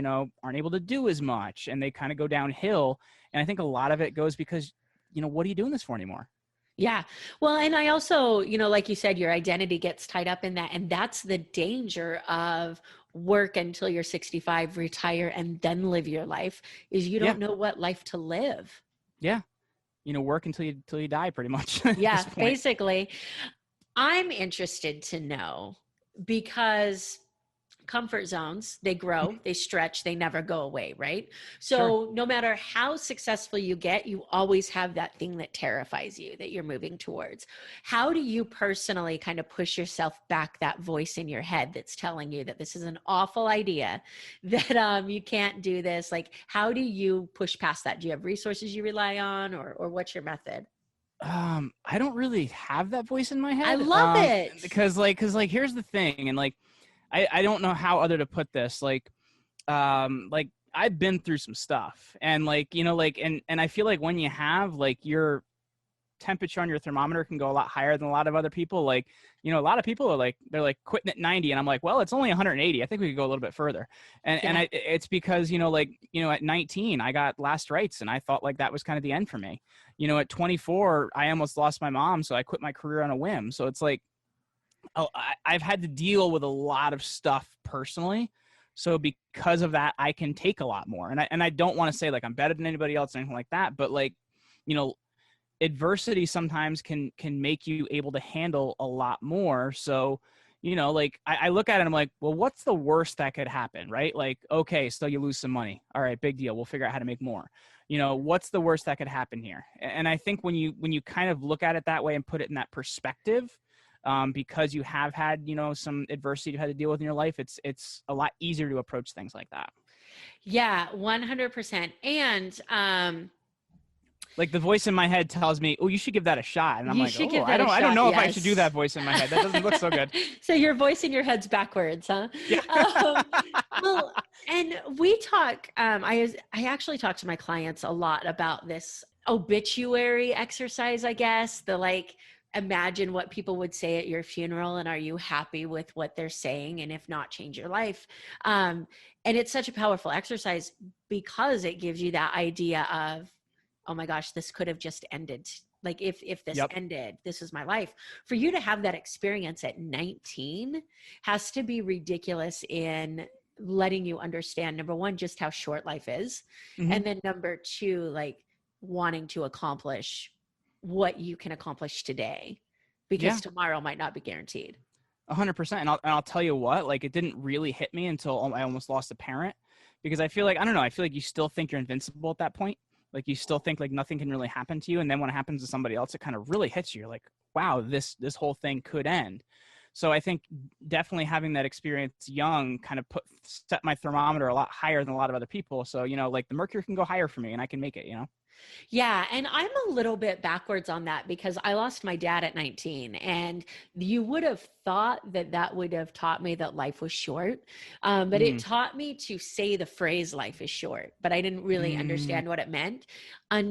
aren't able to do as much and they kind of go downhill. And I think a lot of it goes because, what are you doing this for anymore? Yeah. Well, and I also, like you said, your identity gets tied up in that. And that's the danger of work until you're 65, retire, and then live your life, is you don't know what life to live. Yeah. Work until you die pretty much. Yeah, basically. I'm interested to know, because comfort zones, they grow, they stretch, they never go away, right? So no matter how successful you get, you always have that thing that terrifies you that you're moving towards. How do you personally kind of push yourself back, that voice in your head that's telling you that this is an awful idea, that you can't do this? Like, how do you push past that? Do you have resources you rely on, or what's your method? I don't really have that voice in my head. I love it. Because here's the thing. And like, I don't know how other to put this. Like I've been through some stuff, and and I feel like when you have your temperature on your thermometer can go a lot higher than a lot of other people. Like, a lot of people are they're quitting at 90, and I'm like, well, it's only 180. I think we could go a little bit further. And it's because, at 19, I got last rites, and I thought that was kind of the end for me. At 24, I almost lost my mom, so I quit my career on a whim. So it's I've had to deal with a lot of stuff personally. So because of that, I can take a lot more. And I don't want to say I'm better than anybody else or anything like that, but adversity sometimes can make you able to handle a lot more. So, I look at it and I'm like, well, what's the worst that could happen? Right? Okay, so you lose some money. All right, big deal. We'll figure out how to make more. What's the worst that could happen here? And I think when you kind of look at it that way and put it in that perspective, because you have had, some adversity you had to deal with in your life, it's a lot easier to approach things like that. Yeah, 100%. And the voice in my head tells me, oh, you should give that a shot. And I'm like, oh, I don't know if I should do that voice in my head. That doesn't look so good. So your voice in your head's backwards, huh? Yeah. Well, and we talk, I actually talk to my clients a lot about this obituary exercise, I guess, imagine what people would say at your funeral, and are you happy with what they're saying? And if not, change your life. And it's such a powerful exercise because it gives you that idea of, oh my gosh, this could have just ended. If this ended, this is my life. For you to have that experience at 19 has to be ridiculous in letting you understand, number one, just how short life is. Mm-hmm. And then number two, wanting to accomplish what you can accomplish today, because tomorrow might not be guaranteed. 100%. And I'll tell you what, it didn't really hit me until I almost lost a parent, because I feel I don't know. I feel you still think you're invincible at that point. You still think nothing can really happen to you. And then when it happens to somebody else, it kind of really hits you. You're like, wow, this whole thing could end. So I think definitely having that experience young kind of set my thermometer a lot higher than a lot of other people. So, the mercury can go higher for me and I can make it, Yeah. And I'm a little bit backwards on that because I lost my dad at 19, and you would have thought that would have taught me that life was short. But it taught me to say the phrase life is short, but I didn't really understand what it meant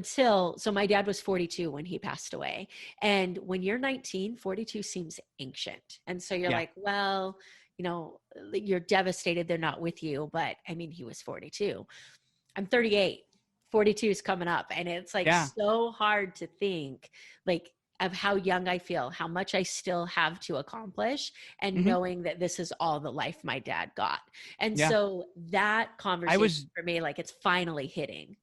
so my dad was 42 when he passed away. And when you're 19, 42 seems ancient. And so you're like, well, you're devastated they're not with you. But I mean, he was 42. I'm 38. 42 is coming up, and it's so hard to think of how young I feel, how much I still have to accomplish, and knowing that this is all the life my dad got. And so that conversation for me, it's finally hitting.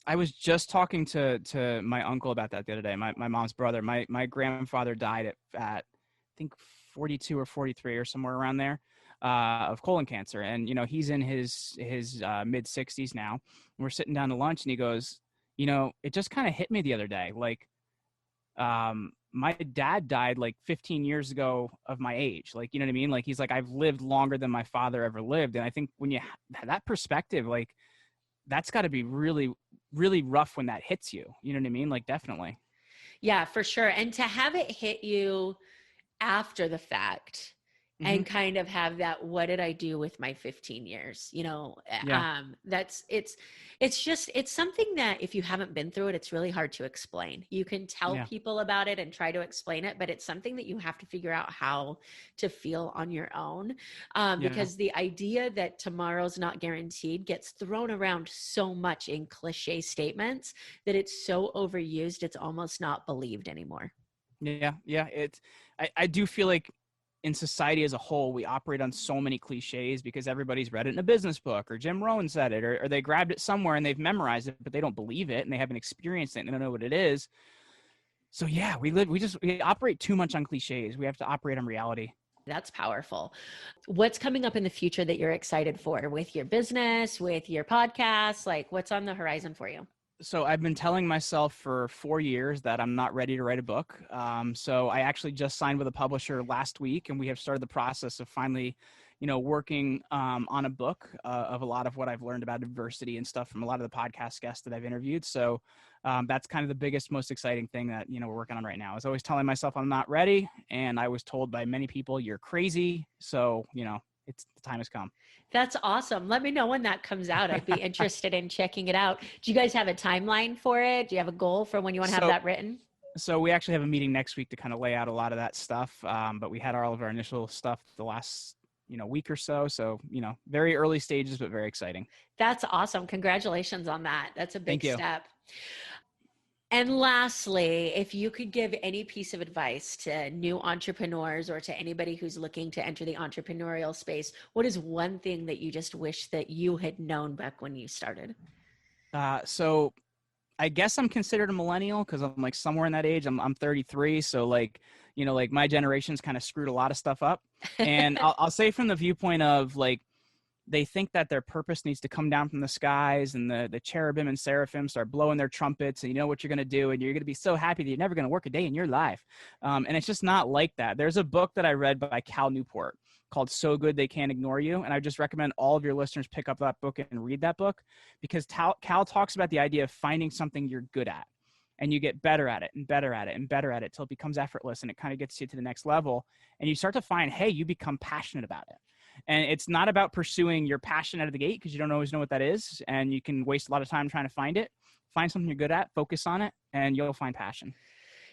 I was just talking to my uncle about that the other day, my mom's brother. My grandfather died at I think 42 or 43 or somewhere around there. of colon cancer. And, he's in his mid 60s now. And we're sitting down to lunch and he goes, it just kind of hit me the other day. Like, my dad died like 15 years ago of my age. Like, you know what I mean? Like, he's like, I've lived longer than my father ever lived. And I think when you have that perspective, like, that's got to be really, really rough when that hits you. You know what I mean? Like, definitely. Yeah, for sure. And to have it hit you after the fact and kind of have that, what did I do with my 15 years? Yeah. It's something that if you haven't been through it, it's really hard to explain. You can tell Yeah. people about it and try to explain it, but it's something that you have to figure out how to feel on your own. Because the idea that tomorrow's not guaranteed gets thrown around so much in cliche statements that it's so overused, it's almost not believed anymore. Yeah. Yeah. I do feel like in society as a whole, we operate on so many cliches because everybody's read it in a business book, or Jim Rohn said it, or they grabbed it somewhere and they've memorized it, but they don't believe it and they haven't experienced it and they don't know what it is. So yeah, we operate too much on cliches. We have to operate on reality. That's powerful. What's coming up in the future that you're excited for with your business, with your podcast? Like, what's on the horizon for you? So I've been telling myself for 4 years that I'm not ready to write a book. So I actually just signed with a publisher last week, and we have started the process of finally, working on a book of a lot of what I've learned about diversity and stuff from a lot of the podcast guests that I've interviewed. So that's kind of the biggest, most exciting thing that, we're working on right now. I was always telling myself I'm not ready, and I was told by many people, you're crazy. So, the time has come. That's awesome. Let me know when that comes out. I'd be interested in checking it out. Do you guys have a timeline for it? Do you have a goal for when you want to have that written? So we actually have a meeting next week to kind of lay out a lot of that stuff. But we had all of our initial stuff the last, week or so. So, very early stages, but very exciting. That's awesome. Congratulations on that. That's a big step. And lastly, if you could give any piece of advice to new entrepreneurs or to anybody who's looking to enter the entrepreneurial space, what is one thing that you just wish that you had known back when you started? So I guess I'm considered a millennial because I'm like somewhere in that age. I'm 33. So like, like my generation's kind of screwed a lot of stuff up. And I'll say from the viewpoint of like, they think that their purpose needs to come down from the skies and the cherubim and seraphim start blowing their trumpets and you know what you're going to do and you're going to be so happy that you're never going to work a day in your life. And it's just not like that. There's a book that I read by Cal Newport called So Good They Can't Ignore You. And I just recommend all of your listeners pick up that book and read that book because Cal talks about the idea of finding something you're good at. And you get better at it and better at it and better at it till it becomes effortless and it kind of gets you to the next level. And you start to find, hey, you become passionate about it. And it's not about pursuing your passion out of the gate because you don't always know what that is. And you can waste a lot of time trying to find it. Find something you're good at, focus on it, and you'll find passion.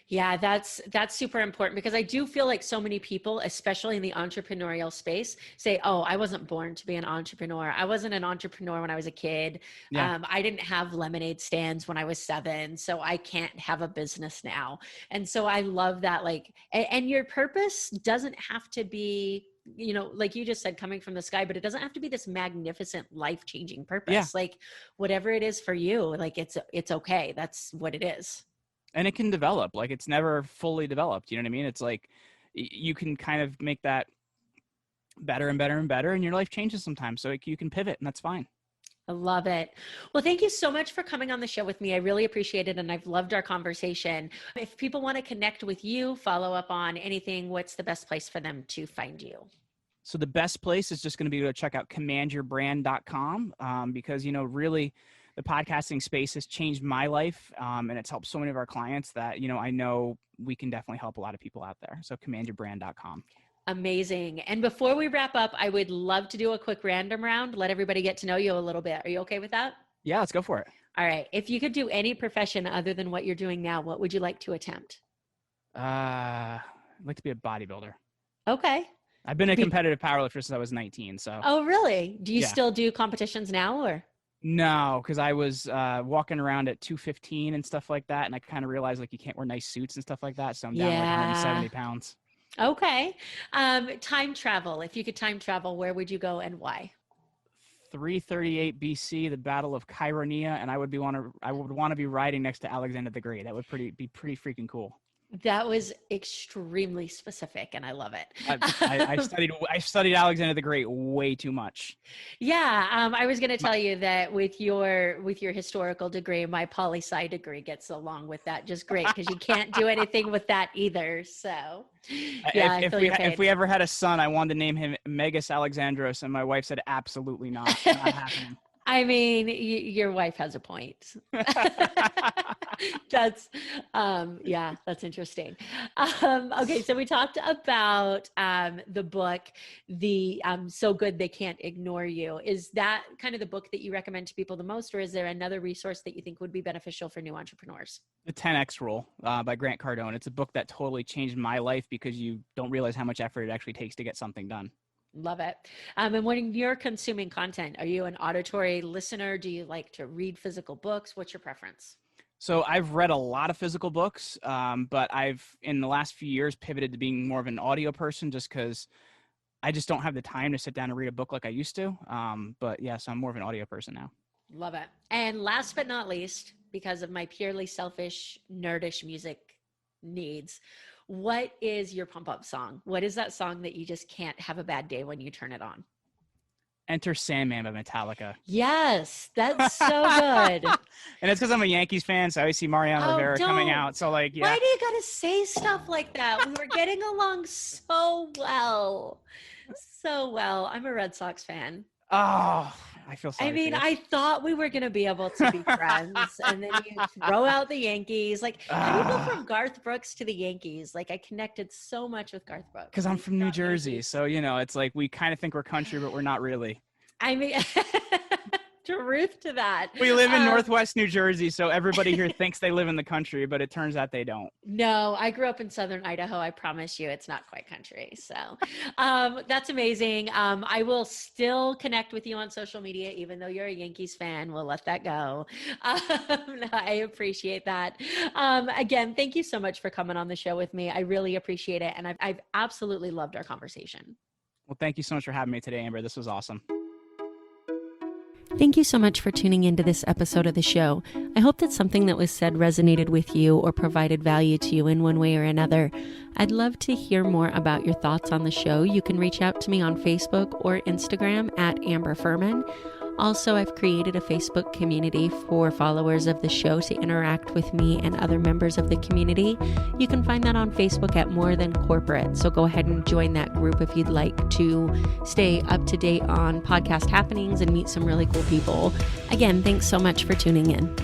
Yeah, that's super important because I do feel like so many people, especially in the entrepreneurial space, say, oh, I wasn't born to be an entrepreneur. I wasn't an entrepreneur when I was a kid. Yeah. I didn't have lemonade stands when I was 7, so I can't have a business now. And so I love that, like, and your purpose doesn't have to be, like you just said, coming from the sky, but it doesn't have to be this magnificent, life-changing purpose. Yeah. Like whatever it is for you, like it's okay. That's what it is. And it can develop. Like it's never fully developed. You know what I mean? It's like you can kind of make that better and better and better, and your life changes sometimes. So you can pivot, and that's fine. I love it. Well, thank you so much for coming on the show with me. I really appreciate it, and I've loved our conversation. If people want to connect with you, follow up on anything, what's the best place for them to find you? So the best place is just going to be to check out commandyourbrand.com because, really the podcasting space has changed my life and it's helped so many of our clients that, I know we can definitely help a lot of people out there. So commandyourbrand.com. Amazing. And before we wrap up, I would love to do a quick random round, let everybody get to know you a little bit. Are you okay with that? Yeah, let's go for it. All right. If you could do any profession other than what you're doing now, what would you like to attempt? I'd like to be a bodybuilder. Okay. I've been a competitive powerlifter since I was 19. So. Oh, really? Do you still do competitions now or? No, because I was walking around at 215 and stuff like that. And I kind of realized like you can't wear nice suits and stuff like that. So I'm down like 170 pounds. Okay. Time travel. If you could time travel, where would you go and why? 338 BC, the Battle of Chaeronea, and I would want to be riding next to Alexander the Great. That would be pretty freaking cool. That was extremely specific, and I love it. I studied Alexander the Great way too much. Yeah, I was going to tell you that with your historical degree, my poli-sci degree gets along with that just great, because you can't do anything with that either. So, yeah, I feel your pain. If we ever had a son, I wanted to name him Megas Alexandros, and my wife said absolutely not, not happening. I mean, your wife has a point. That's, that's interesting. Okay, so we talked about the book, the So Good They Can't Ignore You. Is that kind of the book that you recommend to people the most, or is there another resource that you think would be beneficial for new entrepreneurs? The 10X Rule by Grant Cardone. It's a book that totally changed my life, because you don't realize how much effort it actually takes to get something done. Love it. And when you're consuming content, are you an auditory listener? Do you like to read physical books? What's your preference? So I've read a lot of physical books, but I've, in the last few years, pivoted to being more of an audio person, just because I just don't have the time to sit down and read a book like I used to. But yes, I'm more of an audio person now. Love it. And last but not least, because of my purely selfish, nerdish music needs, what is your pump up song? What is that song that you just can't have a bad day when you turn it on? Enter Sandman by Metallica. Yes, that's so good. And it's because I'm a Yankees fan, so I always see Mariano Rivera coming out. So like, yeah. Why do you gotta say stuff like that? We were getting along so well. So well. I'm a Red Sox fan. Oh, I feel sorry. I mean, I thought we were going to be able to be friends, and then you throw out the Yankees. Like, how do you go from Garth Brooks to the Yankees? Like, I connected so much with Garth Brooks. Because I'm from New Jersey. So, it's like we kind of think we're country, but we're not really. I mean, truth to that. We live in Northwest New Jersey, so everybody here thinks they live in the country, but it turns out they don't. No, I grew up in Southern Idaho. I promise you it's not quite country. So that's amazing. I will still connect with you on social media, even though you're a Yankees fan. We'll let that go. I appreciate that. Again, thank you so much for coming on the show with me. I really appreciate it. And I've absolutely loved our conversation. Well, thank you so much for having me today, Amber. This was awesome. Thank you so much for tuning into this episode of the show. I hope that something that was said resonated with you or provided value to you in one way or another. I'd love to hear more about your thoughts on the show. You can reach out to me on Facebook or Instagram at Amber Furman. Also, I've created a Facebook community for followers of the show to interact with me and other members of the community. You can find that on Facebook at More Than Corporate. So go ahead and join that group if you'd like to stay up to date on podcast happenings and meet some really cool people. Again, thanks so much for tuning in.